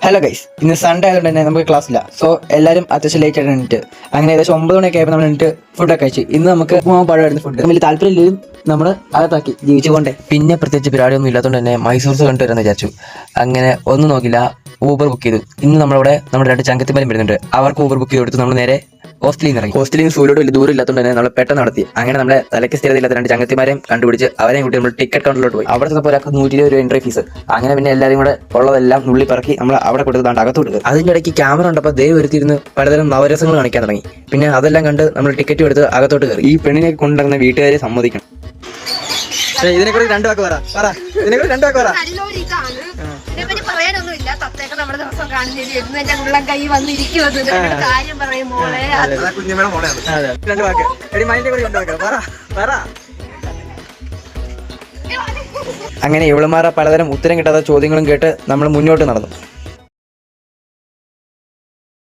Hello guys, ഇന്ന് Sunday ആയതുകൊണ്ട് തന്നെ നമുക്ക് ക്ലാസ് ഇല്ല. സോ എല്ലാവരും അത്യാവശ്യം ലേറ്റ് ആയിട്ട് എണീറ്റ് അങ്ങനെ ഏകദേശം 9 മണിയൊക്കെ ആയപ്പോൾ നമ്മൾ എണീറ്റ് ഫുഡൊക്കെ കഴിച്ചു. ഇന്ന് നമുക്ക് ഉപ്പുമാവും പഴമായിരുന്നു ഫുഡ്. വലിയ താല്പര്യമില്ലും നമ്മൾ അകത്താക്കി ജീവിച്ചുകൊണ്ടേ. പിന്നെ പ്രത്യേകിച്ച് പരിപാടിയൊന്നും ഇല്ലാത്തതുകൊണ്ട് തന്നെ മൈസൂർസ് കണ്ടുവരാമെന്ന് വിചാരിച്ചു. അങ്ങനെ ഒന്നും നോക്കില്ല, ഊബർ ബുക്ക് ചെയ്തു. ഇന്ന് നമ്മുടെ 2 ചങ്കത്തിമാരും വരുന്നുണ്ട്. അവർക്ക് ഊബർ ബുക്ക് ചെയ്ത് കൊടുത്ത് നമ്മൾ നേരെ ഹോസ്റ്റലിൽ നിന്ന് ഇറങ്ങി. ഹോസ്റ്റലിൽ നിന്ന് സൂര്യോട് വലിയ ദൂരം ഇല്ലാത്തതുകൊണ്ട് തന്നെ നമ്മൾ പെട്ടെന്ന് നടത്തി. അങ്ങനെ നമ്മളെ തലയ്ക്ക് സ്ഥിരതയില്ലാത്ത 2 ചങ്കത്തിമാരെയും കണ്ടുപിടിച്ച് അവരെയും കൂട്ടി നമ്മൾ ടിക്കറ്റ് കൗണ്ടറിലോട്ട് പോയി. അവിടെ ചെന്നപ്പോൾ ഒരാൾക്ക് 120 രൂപ എൻട്രി ഫീസ്. അങ്ങനെ പിന്നെ എല്ലാവരും കൂടെ ഉള്ളതെല്ലാം നുള്ളി പറക്കി നമ്മൾ അവിടെ കൊടുത്തതാണ്ട് അകത്ത് കൊടുക്കുക. അതിൻ്റെ ഇടയ്ക്ക് ക്യാമറ ഉണ്ടപ്പോൾ ദൈവം വരുത്തിയിരുന്ന് പലതരം നവരസങ്ങൾ കാണിക്കാൻ തുടങ്ങി. പിന്നെ അതെല്ലാം കണ്ട് നമ്മൾ ടിക്കറ്റ് എടുത്ത് അകത്തോട്ട് കയറി. ഈ പെണ്ണിനെ കൊണ്ടുവരുന്ന വീട്ടുകാരെ സമ്മതിക്കണം. ഇതിനെക്കുറിച്ച് 2 വാക്ക് പറ. ഇതിനെക്കുറിച്ച് 2 വാക്ക് പറ. പറയാനൊന്നുമില്ല. തത്തേക്ക് നമ്മുടെ ദിവസം കാണുന്നില്ല. എന്റെ ഉള്ളം കൈ വന്നിരിക്കുന്നത് കാര്യം പറയും മോളെ. അങ്ങനെ ഇവളുമാറ പലതരം ഉത്തരം കിട്ടാത്ത ചോദ്യങ്ങളും കേട്ട് നമ്മൾ മുന്നോട്ട് നടന്നു.